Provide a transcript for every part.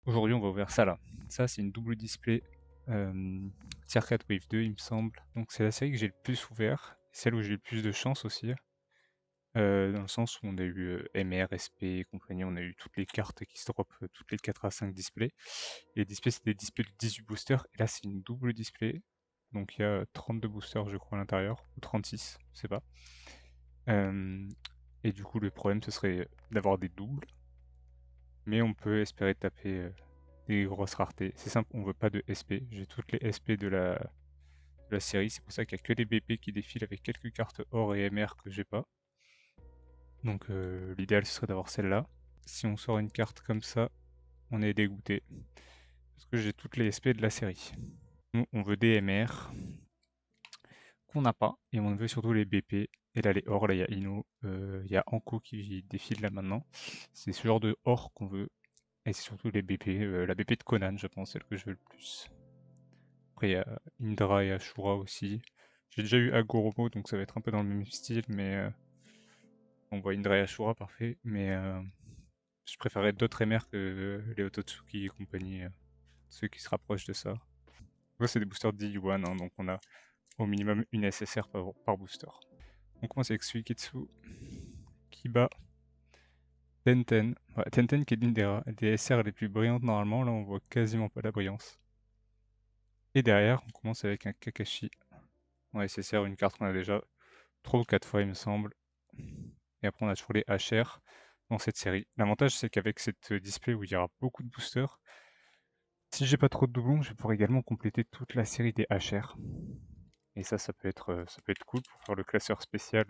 Aujourd'hui, on va ouvrir ça là. Ça, c'est une double display Tier 4 Wave 2, il me semble. Donc, c'est la série que j'ai le plus ouvert, celle où j'ai eu le plus de chance aussi. Dans le sens où on a eu MR, SP et compagnie, on a eu toutes les cartes qui se drop, toutes les 4 à 5 displays. Et les displays, c'est des displays de 18 boosters. Et là, c'est une double display. Donc, il y a 32 boosters, je crois, à l'intérieur, ou 36, je sais pas. Et du coup, le problème, ce serait d'avoir des doubles. Mais on peut espérer taper des grosses raretés. C'est simple, on veut pas de SP. J'ai toutes les SP de la série, c'est pour ça qu'il n'y a que les BP qui défilent avec quelques cartes or et MR que j'ai pas. Donc l'idéal ce serait d'avoir celle-là. Si on sort une carte comme ça, on est dégoûté. Parce que j'ai toutes les SP de la série. Nous, on veut des MR qu'on n'a pas. Et on veut surtout les BP. Et là, les or, là, il y a Ino. Il y a Anko qui défile là maintenant. C'est ce genre de or qu'on veut. Et c'est surtout les BP. La BP de Conan, je pense, celle que je veux le plus. Après, il y a Indra et Ashura aussi. J'ai déjà eu Agoromo, donc ça va être un peu dans le même style, mais on voit Indra et Ashura, parfait. Mais je préférerais d'autres MR que les Ototsuki et compagnie, ceux qui se rapprochent de ça. Moi, c'est des boosters de D1, hein, donc on a au minimum une SSR par booster. On commence avec Suiketsu, Kiba, Tenten. Ouais, Tenten qui est l'une des SR les plus brillantes normalement, là on voit quasiment pas la brillance. Et derrière, on commence avec un Kakashi. En SSR, une carte qu'on a déjà 3 ou 4 fois, il me semble. Et après, on a toujours les HR dans cette série. L'avantage, c'est qu'avec cette display où il y aura beaucoup de boosters, si j'ai pas trop de doublons, je vais pouvoir également compléter toute la série des HR. Et ça peut être cool pour faire le classeur spécial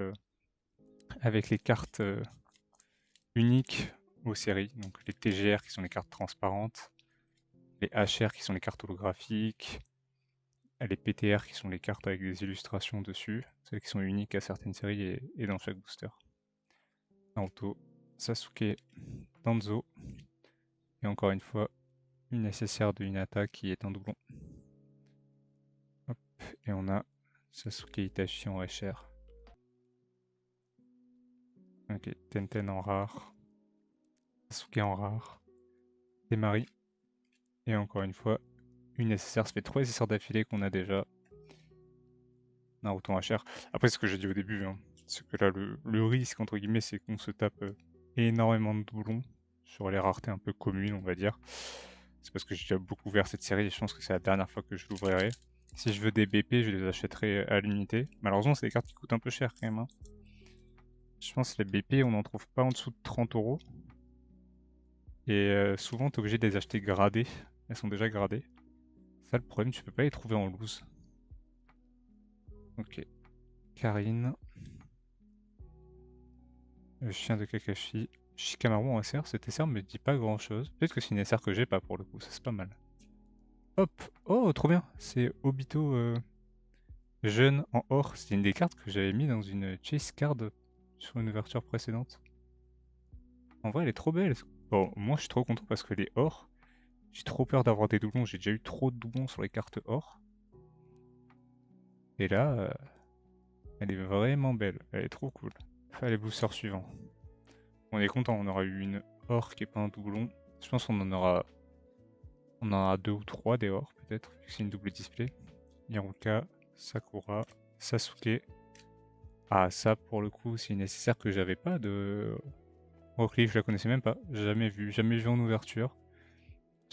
avec les cartes uniques aux séries. Donc les TGR qui sont les cartes transparentes, les HR qui sont les cartes holographiques, les PTR qui sont les cartes avec des illustrations dessus, celles qui sont uniques à certaines séries et dans chaque booster. Naruto, Sasuke, Danzo, et encore une fois, une nécessaire de Hinata qui est un doublon. Hop, et on a Sasuke Itachi en HR. Ok, Tenten en rare, Sasuke en rare, Temari, et encore une fois, une nécessaire. Ça fait 3 nécessaires d'affilée qu'on a déjà. Naruto en HR. Après, ce que j'ai dit au début, hein, c'est que là, le risque, entre guillemets, c'est qu'on se tape énormément de doublons sur les raretés un peu communes, on va dire. C'est parce que j'ai déjà beaucoup ouvert cette série et je pense que c'est la dernière fois que je l'ouvrirai. Si je veux des BP, je les achèterai à l'unité. Malheureusement, c'est des cartes qui coûtent un peu cher quand même, hein. Je pense que les BP, on n'en trouve pas en dessous de 30 euros. Et souvent, t'es obligé de les acheter gradées. Elles sont déjà gradées. Ça, le problème, tu peux pas les trouver en loose. Ok. Karine. Le chien de Kakashi. Shikamaru en SR, cet SR me dit pas grand chose. Peut-être que c'est une SR que j'ai pas pour le coup, ça c'est pas mal. Hop. Oh, trop bien. C'est Obito jeune en or. C'est une des cartes que j'avais mis dans une chase card sur une ouverture précédente. En vrai, elle est trop belle. Bon, moi je suis trop content parce que les or, j'ai trop peur d'avoir des doublons. J'ai déjà eu trop de doublons sur les cartes or. Et là, elle est vraiment belle. Elle est trop cool. Allez, booster suivant. On est content, on aura eu une or qui est pas un doublon. Je pense qu'on en aura. On en aura 2 ou 3 des or, peut-être, vu que c'est une double display. Hiruka, Sakura, Sasuke. Ah, ça, pour le coup, c'est une nécessaire que j'avais pas de. Rock Lee, je la connaissais même pas. Jamais vu en ouverture.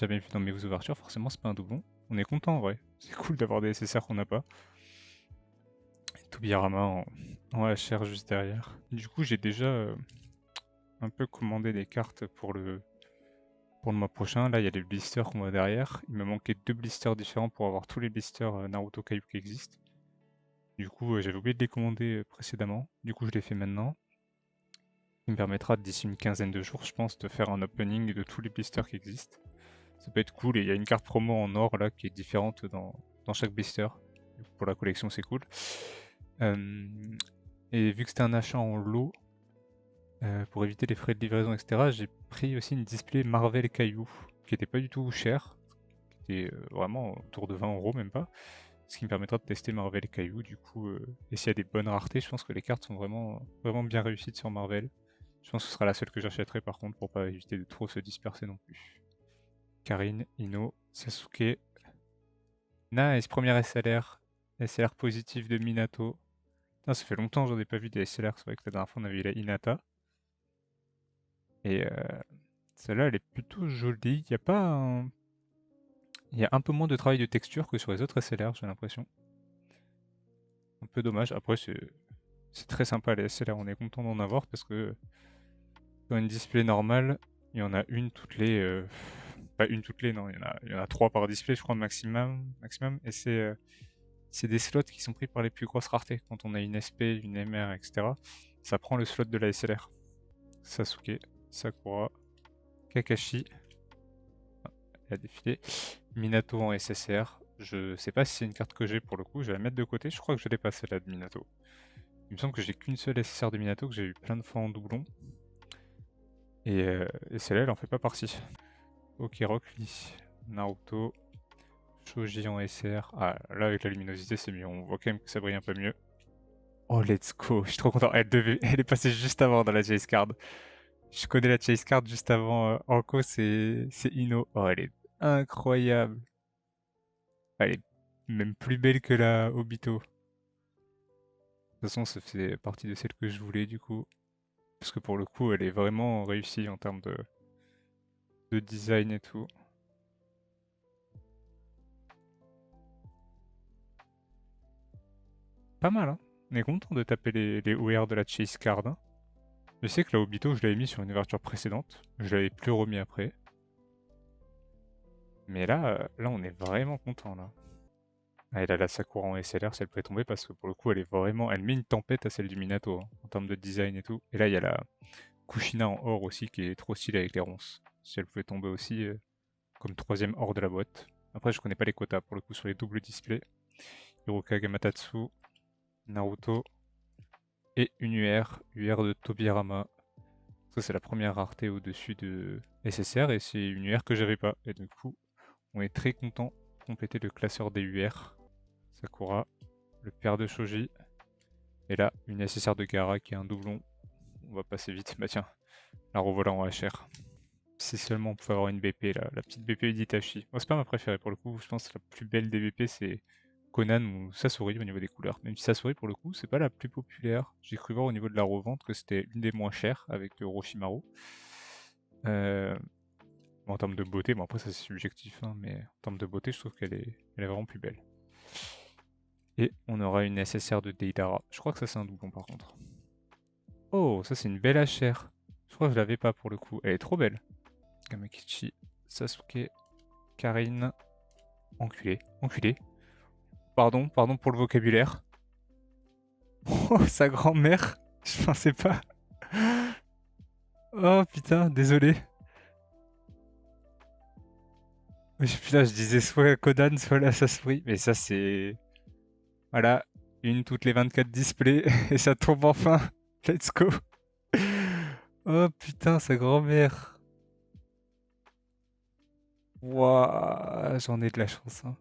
Jamais vu dans mes ouvertures, forcément, c'est pas un doublon. On est content en vrai. C'est cool d'avoir des SSR qu'on n'a pas. Et Tobirama en HR juste derrière. Du coup, j'ai déjà un peu commandé des cartes pour le mois prochain. Là, il y a les blisters qu'on voit derrière. Il me manquait 2 blisters différents pour avoir tous les blisters Naruto Kaiju qui existent. Du coup, j'avais oublié de les commander précédemment. Du coup, je les fais maintenant. Il me permettra d'ici une quinzaine de jours, je pense, de faire un opening de tous les blisters qui existent. Ça peut être cool. Et il y a une carte promo en or là qui est différente dans chaque blister. Pour la collection, c'est cool. Et vu que c'était un achat en lot, pour éviter les frais de livraison, etc., j'ai pris aussi une display Marvel Caillou, qui était pas du tout cher, qui était vraiment autour de 20 euros, même pas, ce qui me permettra de tester Marvel Caillou, du coup, et s'il y a des bonnes raretés, je pense que les cartes sont vraiment bien réussies sur Marvel. Je pense que ce sera la seule que j'achèterai par contre, pour pas éviter de trop se disperser non plus. Karine, Ino, Sasuke. Nice, première SLR. SLR positif de Minato. Putain, ça fait longtemps que j'en ai pas vu des SLR. C'est vrai que la dernière fois on avait eu la Hinata. Et celle-là, elle est plutôt jolie. Il y a pas un... Il y a un peu moins de travail de texture que sur les autres SLR, j'ai l'impression. Un peu dommage. Après, c'est très sympa les SLR. On est content d'en avoir parce que sur une display normale, il y en a une toutes les... Pas une toutes les, non. Il y en a 3 par display, je crois, maximum. Et c'est des slots qui sont pris par les plus grosses raretés. Quand on a une SP, une MR, etc., ça prend le slot de la SLR. Sasuke, Sakura, Kakashi, elle a défilé, Minato en SSR. Je sais pas si c'est une carte que j'ai pour le coup, je vais la mettre de côté. Je crois que je l'ai pas celle-là de Minato. Il me semble que j'ai qu'une seule SSR de Minato que j'ai eu plein de fois en doublon. Et celle-là, elle en fait pas partie. Ok, Rock Lee, Naruto, Shoji en SR. Ah, là avec la luminosité c'est mieux, on voit quand même que ça brille un peu mieux. Oh let's go, je suis trop content. Elle est passée juste avant dans la chase card. Je connais la chase card juste avant Anko, c'est Ino. Oh elle est incroyable. Elle est même plus belle que la Obito. De toute façon ça fait partie de celle que je voulais du coup. Parce que pour le coup elle est vraiment réussie en termes de design et tout. Pas mal hein. On est content de taper les OR de la chase card. Hein. Je sais que la Obito, je l'avais mis sur une ouverture précédente. Je l'avais plus remis après. Mais là, on est vraiment content là. Ah, et là, la Sakura en SLR, si elle pouvait tomber, parce que pour le coup, elle est vraiment... Elle met une tempête à celle du Minato, hein, en termes de design et tout. Et là, il y a la Kushina en or aussi, qui est trop stylée avec les ronces. Si elle pouvait tomber aussi, comme troisième or de la boîte. Après, je connais pas les quotas, pour le coup, sur les doubles displays. Hiroka Gamatatsu, Naruto, et une UR de Tobirama. Ça, c'est la première rareté au-dessus de SSR, et c'est une UR que j'avais pas. Et du coup, on est très content de compléter le classeur des UR. Sakura, le père de Shoji, et là, une SSR de Gaara qui est un doublon. On va passer vite. Bah tiens, la revoilà en HR. Si seulement on pouvait avoir une BP, là, la petite BP d'Itachi. Moi, c'est pas ma préférée pour le coup. Je pense que la plus belle des BP, c'est Conan ou Sasori au niveau des couleurs. Même si Sasori, pour le coup, c'est pas la plus populaire. J'ai cru voir au niveau de la revente que c'était une des moins chères avec Orochimaru. En termes de beauté, bon après ça c'est subjectif, hein, mais en termes de beauté, je trouve qu'elle est vraiment plus belle. Et on aura une SSR de Deidara. Je crois que ça c'est un doublon par contre. Oh, ça c'est une belle HR. Je crois que je l'avais pas pour le coup. Elle est trop belle. Kamakichi, Sasuke, Karine. Enculé, enculé. Pardon pour le vocabulaire. Oh, sa grand-mère. Je pensais pas. Oh putain, désolé. Putain, je disais soit Conan, soit la Sasori. Mais ça c'est... Voilà, une toutes les 24 displays et ça tombe enfin. Let's go. Oh putain, sa grand-mère. Wouah, j'en ai de la chance. Hein.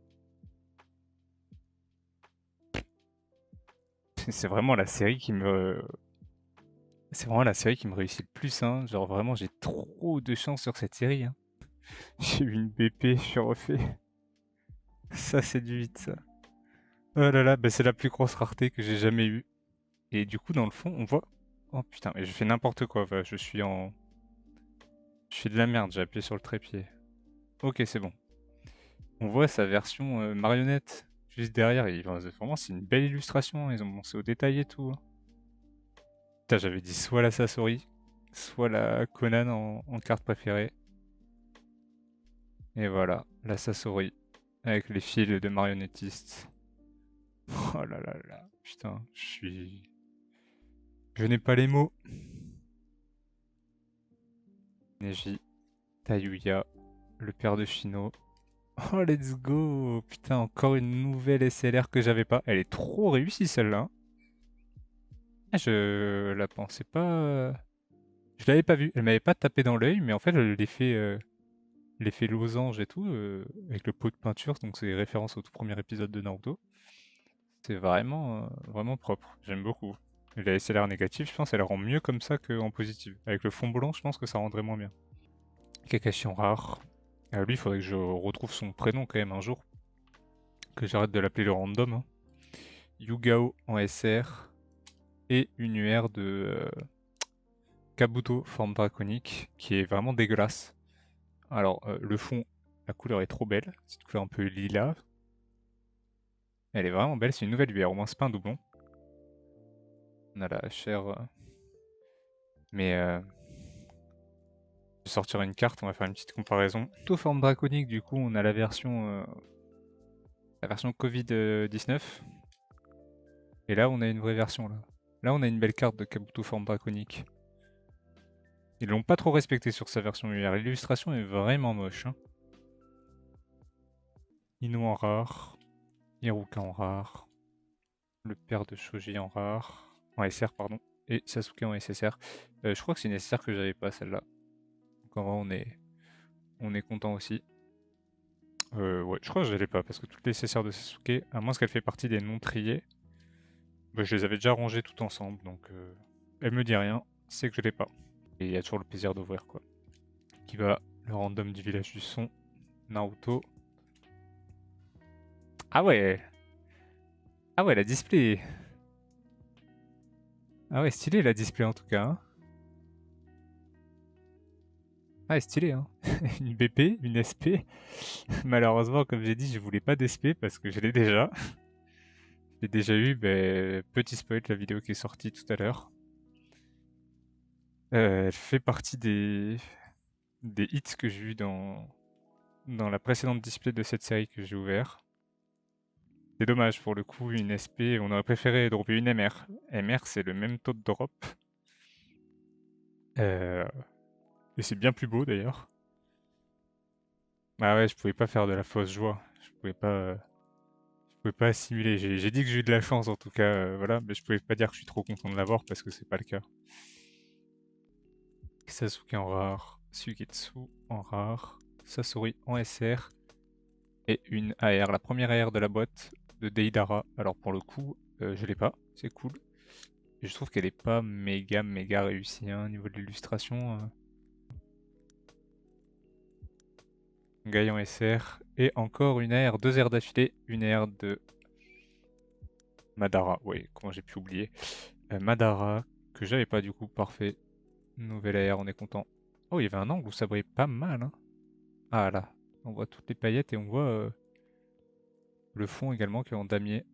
C'est vraiment la série qui me... C'est vraiment la série qui me réussit le plus. Hein. Genre vraiment, j'ai trop de chance sur cette série. Hein. J'ai eu une BP, je suis refait. Ça, c'est du vite, ça. Oh là là, bah, c'est la plus grosse rareté que j'ai jamais eue. Et du coup, dans le fond, on voit... Oh putain, mais je fais n'importe quoi. Enfin, je suis en... Je fais de la merde, j'ai appuyé sur le trépied. Ok, c'est bon. On voit sa version marionnette juste derrière. Et vraiment, c'est une belle illustration. Ils ont pensé au détail et tout. Hein. Putain, j'avais dit soit la Sasori, soit la Conan en carte préférée. Et voilà, la Sasori. Avec les fils de marionnettistes. Oh là là là. Putain, je n'ai pas les mots. Neji, Tayuya, le père de Shino. Oh, let's go! Putain, encore une nouvelle SLR que j'avais pas. Elle est trop réussie celle-là. Ah, je la pensais pas. Je l'avais pas vue. Elle m'avait pas tapé dans l'œil, mais en fait, l'effet losange et tout, avec le pot de peinture, donc c'est référence au tout premier épisode de Naruto. C'est vraiment propre. J'aime beaucoup. Et la SLR négative, je pense, elle rend mieux comme ça qu'en positive. Avec le fond blanc, je pense que ça rendrait moins bien. Kakashi en rare. Lui, il faudrait que je retrouve son prénom quand même un jour. Que j'arrête de l'appeler le random. Hein. Yugao en SR. Et une UR de Kabuto, forme draconique, qui est vraiment dégueulasse. Alors, le fond, la couleur est trop belle. C'est une couleur un peu lilas. Elle est vraiment belle, c'est une nouvelle UR, au moins c'est pas un doublon. On a la chair. Mais je vais sortir une carte, on va faire une petite comparaison. Plutôt forme draconique, du coup, on a la version Covid-19. Et là, on a une vraie version. Là, on a une belle carte de Kabuto forme draconique. Ils l'ont pas trop respecté sur sa version UR. L'illustration est vraiment moche. Hein. Ino en rare. Hiruka en rare. Le père de Shoji en rare. En SR, pardon. Et Sasuke en SSR. Je crois que c'est une SSR que j'avais pas, celle-là. Donc en vrai, on est content aussi. Ouais, je crois que je l'ai pas, parce que toutes les SSR de Sasuke, à moins qu'elle fait partie des non triés, bah, je les avais déjà rangées toutes ensemble, donc elle me dit rien, c'est que je l'ai pas. Et il y a toujours le plaisir d'ouvrir, quoi. Qui va, le random du village du son, Naruto. Ah ouais! Ah ouais, la display! Ah ouais, stylé la display en tout cas. Hein. Ah, stylé, hein. Une BP, une SP. Malheureusement, comme j'ai dit, je voulais pas d'SP parce que je l'ai déjà. J'ai déjà eu, petit spoil, la vidéo qui est sortie tout à l'heure. Elle fait partie des hits que j'ai eu dans la précédente display de cette série que j'ai ouvert. C'est dommage pour le coup, une SP, on aurait préféré dropper une MR. MR, c'est le même taux de drop. Et c'est bien plus beau d'ailleurs. Ah ouais, je pouvais pas faire de la fausse joie. Je pouvais pas simuler. J'ai dit que j'ai eu de la chance en tout cas, voilà, mais je pouvais pas dire que je suis trop content de l'avoir parce que c'est pas le cas. Sasuke en rare, Suigetsu en rare, Sasori en SR et une AR, la première AR de la boîte de Deidara. Alors pour le coup, je l'ai pas, c'est cool. Et je trouve qu'elle est pas méga réussie hein, au niveau de l'illustration. Guy en SR et encore une AR, deux airs d'affilée, une AR de Madara, oui, comment j'ai pu oublier. Madara, que j'avais pas du coup, parfait. Nouvelle AR, on est content. Oh, il y avait un angle où ça brille pas mal. Hein. Ah là, on voit toutes les paillettes et on voit le fond également qui est en damier.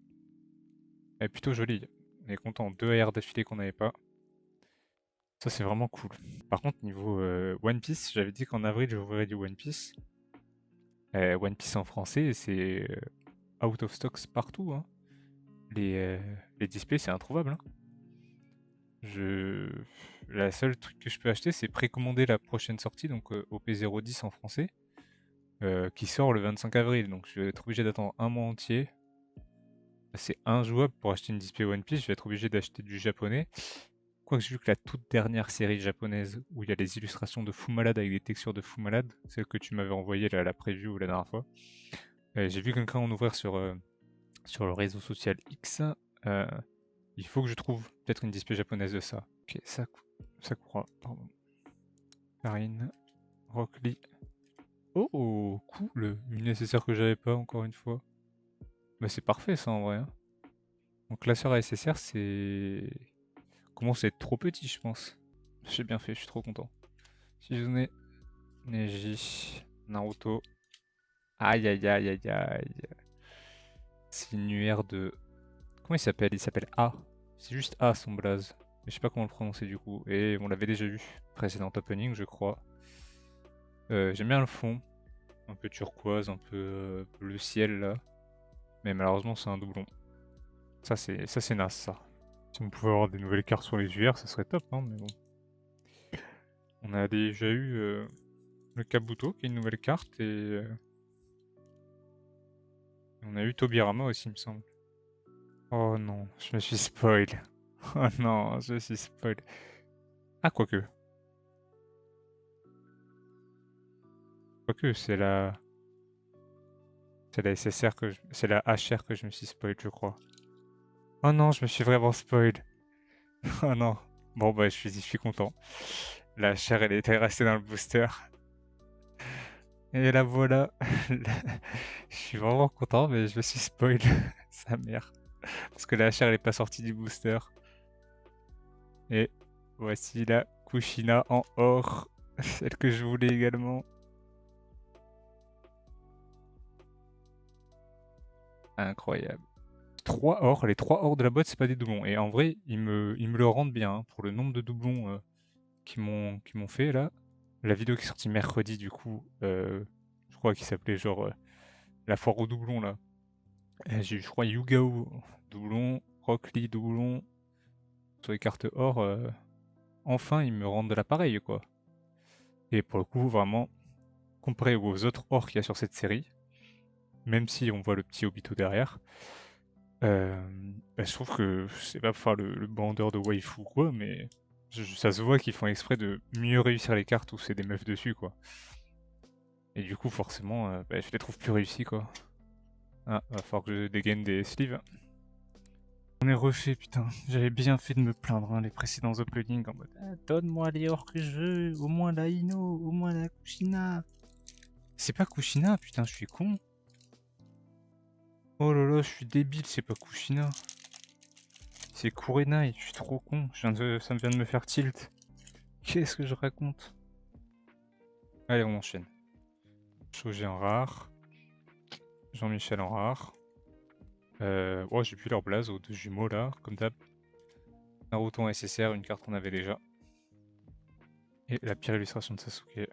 Elle est plutôt jolie. On est content, deux AR d'affilée qu'on n'avait pas. Ça c'est vraiment cool. Par contre, niveau One Piece, j'avais dit qu'en avril j'ouvrirais du One Piece. One Piece en français, c'est out of stocks partout. Hein. Les displays, c'est introuvable. Hein. La seule truc que je peux acheter, c'est précommander la prochaine sortie, donc OP010 en français, qui sort le 25 avril. Donc je vais être obligé d'attendre un mois entier. C'est injouable pour acheter une display One Piece, je vais être obligé d'acheter du japonais. Quoique j'ai vu que la toute dernière série japonaise où il y a les illustrations de Fou Malade avec des textures de Fou Malade, celle que tu m'avais envoyée la preview la dernière fois, j'ai vu quelqu'un en ouvrir sur le réseau social X. Il faut que je trouve peut-être une display japonaise de ça. Ok, Sakura, pardon. Karine, Rock Lee. Oh, cool. Une nécessaire que j'avais pas encore une fois. Bah c'est parfait ça en vrai. Hein. Mon classeur SSR c'est... commence à être trop petit je pense. J'ai bien fait, je suis trop content. Shizune, Neji, Naruto. Aïe aïe aïe aïe aïe. C'est une UR de... Comment il s'appelle? Il s'appelle A. C'est juste A son blaze. Mais je sais pas comment le prononcer du coup. Et on l'avait déjà vu. Précédent opening je crois. J'aime bien le fond. Un peu turquoise, un peu bleu ciel là. Mais malheureusement c'est un doublon. Ça c'est naze ça. Si on pouvait avoir des nouvelles cartes sur les UR, ça serait top, hein, mais bon. On a déjà eu le Kabuto qui est une nouvelle carte et on a eu Tobirama aussi, il me semble. Oh non, je me suis spoil. Oh non, je suis spoil. Ah, quoique. Quoique, c'est la... C'est la SSR que c'est la HR que je me suis spoil, je crois. Oh non, je me suis vraiment spoil. Oh non. Bon, bah, je suis content. La HR, elle était restée dans le booster. Et la voilà. Je suis vraiment content, mais je me suis spoil sa mère. Parce que la HR elle est pas sortie du booster. Et voici la Kushina en or. Celle que je voulais également. Incroyable. 3 ors, les 3 ors de la boîte, c'est pas des doublons. Et en vrai, ils me le rendent bien hein, pour le nombre de doublons qu'ils m'ont fait là. La vidéo qui est sortie mercredi, du coup, je crois qu'il s'appelait genre la foire aux doublons là. J'ai eu, je crois, Yugao doublon, Rock Lee doublon. Sur les cartes or, enfin, ils me rendent de l'appareil quoi. Et pour le coup, vraiment, comparé aux autres ors qu'il y a sur cette série, même si on voit le petit Obito derrière, bah, je trouve que c'est pas pour faire le bandeur de waifu ou quoi, mais ça se voit qu'ils font exprès de mieux réussir les cartes où c'est des meufs dessus quoi. Et du coup, forcément, bah, je les trouve plus réussis quoi. Ah, va falloir que je dégaine des sleeves. On est refait, putain. J'avais bien fait de me plaindre les précédents openings en mode ah, donne-moi les ors que je veux, au moins la Ino, au moins la Kushina. C'est pas Kushina, putain, je suis con. Oh là là, je suis débile, c'est pas Kushina. C'est Kurenai, je suis trop con. Ça me vient de me faire tilt. Qu'est-ce que je raconte? Allez, on enchaîne. Shoji en rare. Jean-Michel en rare. Oh, j'ai plus leur blaze aux deux jumeaux là, comme d'hab. Naruto en SSR, une carte qu'on avait déjà. Et la pire illustration de Sasuke.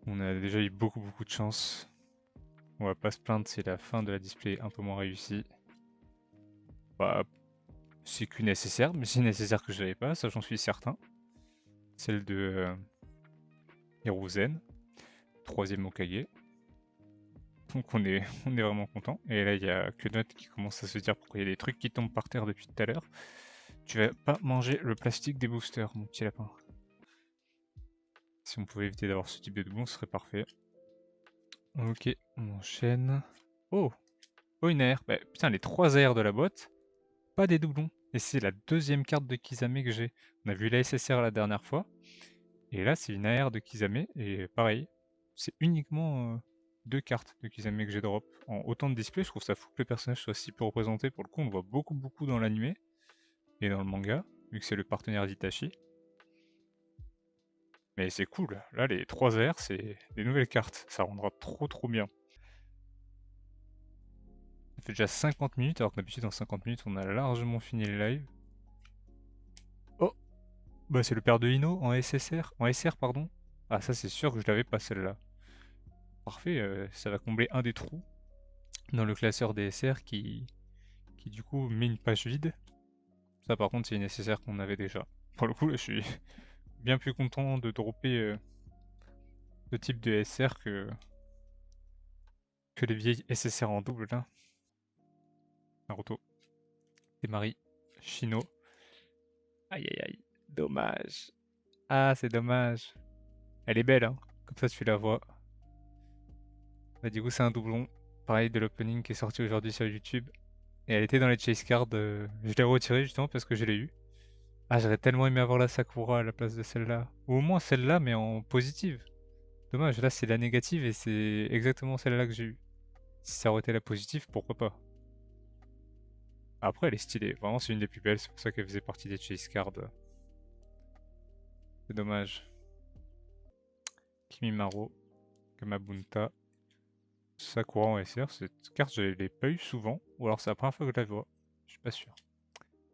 On a déjà eu beaucoup de chance. On va pas se plaindre, c'est la fin de la display un peu moins réussie. Bah, c'est qu'une SSR, mais c'est une SSR que je n'avais pas, ça j'en suis certain. Celle de Hiruzen, troisième Hokage. Donc on est vraiment content. Et là il y a Kunot qui commence à se dire pourquoi il y a des trucs qui tombent par terre depuis tout à l'heure. Tu vas pas manger le plastique des boosters, mon petit lapin. Si on pouvait éviter d'avoir ce type de doublon, ce serait parfait. Ok, on enchaîne. Oh! Oh, une AR. Bah, putain, les 3 AR de la boîte, pas des doublons. Et c'est la deuxième carte de Kisame que j'ai. On a vu la SSR la dernière fois. Et là, c'est une AR de Kisame. Et pareil, c'est uniquement 2 cartes de Kisame que j'ai drop. En autant de displays, je trouve ça fou que le personnage soit si peu représenté. Pour le coup, on le voit beaucoup dans l'anime et dans le manga, vu que c'est le partenaire d'Itachi. Mais c'est cool. Là, les 3 AR, c'est des nouvelles cartes. Ça rendra trop bien. Ça fait déjà 50 minutes, alors que d'habitude, dans 50 minutes, on a largement fini les lives. Oh! Bah, c'est le père de Hino en SSR. En SR, pardon. Ah, ça, c'est sûr que je l'avais pas celle-là. Parfait, ça va combler un des trous dans le classeur des SR qui du coup met une page vide. Ça, par contre, c'est une SSR qu'on avait déjà. Pour le coup, là, je suis bien plus content de dropper ce type de SR que les vieilles SSR en double, là. Naruto, Temari, Shino. Aïe, dommage. Ah, c'est dommage. Elle est belle, hein. Comme ça, tu la vois. Bah, du coup, c'est un doublon. Pareil de l'opening qui est sorti aujourd'hui sur YouTube. Et elle était dans les chase cards. Je l'ai retirée justement parce que je l'ai eu. Ah, j'aurais tellement aimé avoir la Sakura à la place de celle-là. Ou au moins celle-là, mais en positive. Dommage, là c'est la négative et c'est exactement celle-là que j'ai eue. Si ça aurait été la positive, pourquoi pas. Après, elle est stylée. Vraiment, c'est une des plus belles. C'est pour ça qu'elle faisait partie des chase cards. C'est dommage. Kimimaro, Kamabunta, Sakura en SR. Cette carte, je l'ai pas eu souvent. Ou alors c'est la première fois que je la vois. Je suis pas sûr.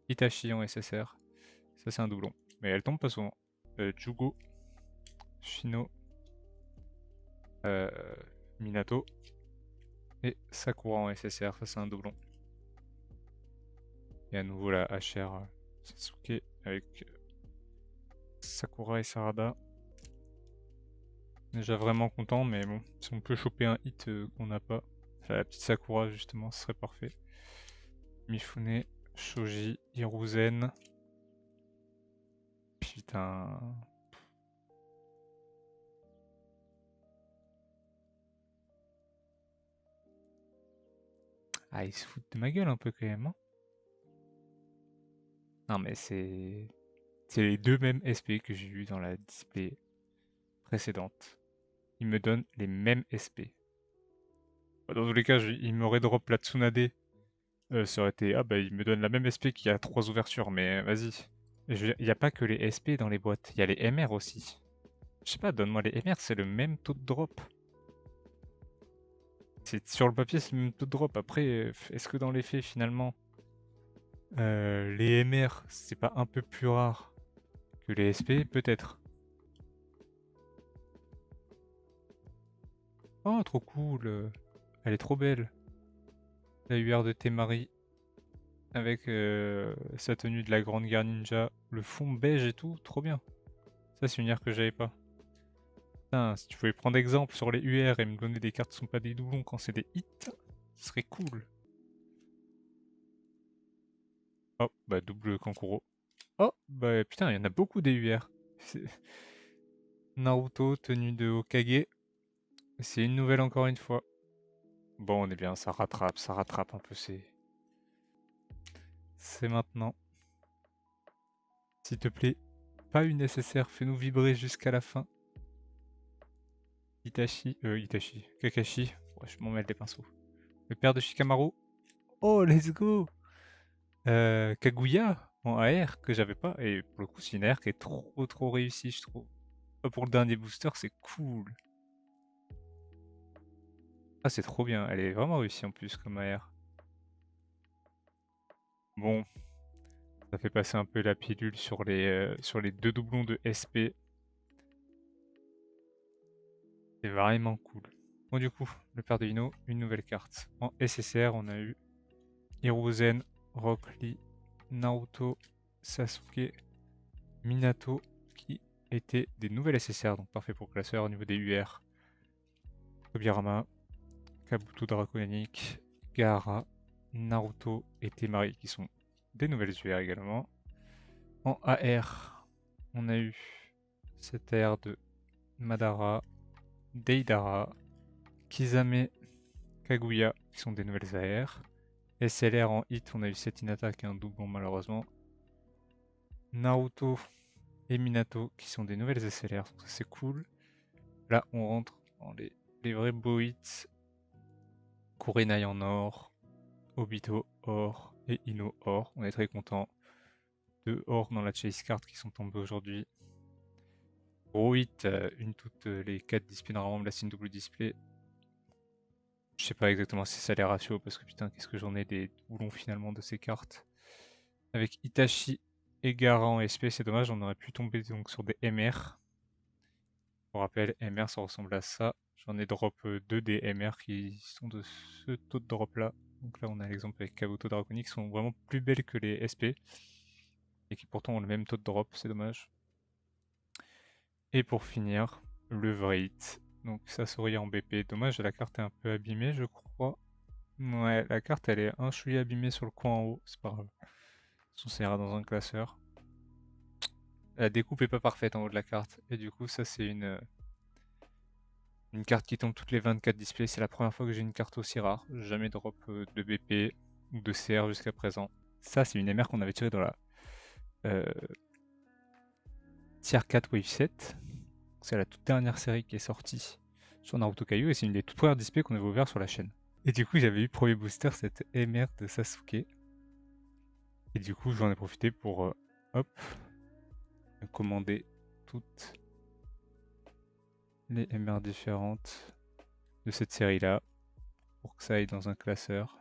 Itachi en SSR. Ça, c'est un doublon. Mais elle tombe pas souvent. Jugo, Shino, Minato et Sakura en SSR. Ça, c'est un doublon. Et à nouveau la HR Sasuke avec Sakura et Sarada. Déjà vraiment content, mais bon, si on peut choper un hit qu'on n'a pas, la petite Sakura justement, ce serait parfait. Mifune, Shoji, Hiruzen. Putain. Ah, ils se foutent de ma gueule un peu quand même. Hein. Non, mais c'est. C'est les deux mêmes SP que j'ai eu dans la display précédente. il me donne les mêmes SP. Dans tous les cas, il m'aurait drop la Tsunade. Ça aurait été, ah bah il me donne la même SP qui a 3 ouvertures, mais vas-y. Il n'y a pas que les SP dans les boîtes, il y a les MR aussi. Je sais pas, donne-moi les MR, c'est le même taux de drop. Sur le papier, c'est le même taux de drop. Après, est-ce que dans les faits, finalement, les MR, c'est pas un peu plus rare que les SP? Peut-être. Oh, trop cool. Elle est trop belle. La UR de Temari avec sa tenue de la Grande Guerre Ninja, le fond beige et tout, trop bien. Ça, c'est une UR que j'avais pas. Putain, si tu pouvais prendre exemple sur les UR et me donner des cartes qui sont pas des doublons quand c'est des hits, ce serait cool. Oh, bah double Kankuro. Oh, bah putain, il y en a beaucoup des UR. Naruto, tenue de Hokage. C'est une nouvelle encore une fois. Bon, on est bien, ça rattrape un peu. C'est maintenant. S'il te plaît, pas une nécessaire, fais-nous vibrer jusqu'à la fin. Kakashi. Ouais, je m'en mêle des pinceaux. Le père de Shikamaru. Oh, let's go! Kaguya en AR que j'avais pas. Et pour le coup, c'est une AR qui est trop réussie, je trouve. Pour le dernier booster, c'est cool. Ah, c'est trop bien. Elle est vraiment réussie en plus comme AR. Bon, ça fait passer un peu la pilule sur les deux doublons de SP. C'est vraiment cool. Bon, du coup, le père de Ino, une nouvelle carte. En SSR, on a eu Hiruzen, Rock Lee, Naruto, Sasuke, Minato, qui étaient des nouvelles SSR, donc parfait pour classeur au niveau des UR. Tobirama, Kabuto Draconique, Gaara, Naruto et Temari qui sont des nouvelles UR également. En AR, on a eu cette AR de Madara, Deidara, Kizame, Kaguya qui sont des nouvelles AR. SLR en hit, on a eu Setinata qui est un doublon malheureusement. Naruto et Minato qui sont des nouvelles SLR, donc ça c'est cool. Là on rentre dans les vrais beaux hits. Kurenai en or, Obito or et Ino or. On est très content. 2 or dans la chase card qui sont tombés aujourd'hui. Gros hit, une toutes les 4 displays normalement, la signe double display. Je sais pas exactement si c'est ça les ratios parce que putain qu'est-ce que j'en ai des doublons finalement de ces cartes. Avec Itachi et Gaara en SP, c'est dommage, on aurait pu tomber donc sur des MR. Pour rappel, MR ça ressemble à ça. J'en ai drop 2 des MR qui sont de ce taux de drop là. Donc là on a l'exemple avec Kabuto Draconique qui sont vraiment plus belles que les SP. Et qui pourtant ont le même taux de drop, c'est dommage. Et pour finir, le vrai hit. Donc ça sourit en BP. Dommage, la carte est un peu abîmée je crois. Ouais, la carte elle est un chouïa abîmée sur le coin en haut, c'est pas grave. On s'ira dans un classeur. La découpe est pas parfaite en haut de la carte. Et du coup ça c'est une carte qui tombe toutes les 24 displays. C'est la première fois que j'ai une carte aussi rare. Jamais drop de BP ou de CR jusqu'à présent. Ça c'est une MR qu'on avait tirée dans la Tier 4 Wave 7. C'est la toute dernière série qui est sortie sur Naruto Kaiou et c'est une des toutes premières displays qu'on avait ouvert sur la chaîne. Et du coup j'avais eu premier booster cette MR de Sasuke. Et du coup j'en ai profité pour hop commander toutes les MR différentes de cette série là pour que ça aille dans un classeur.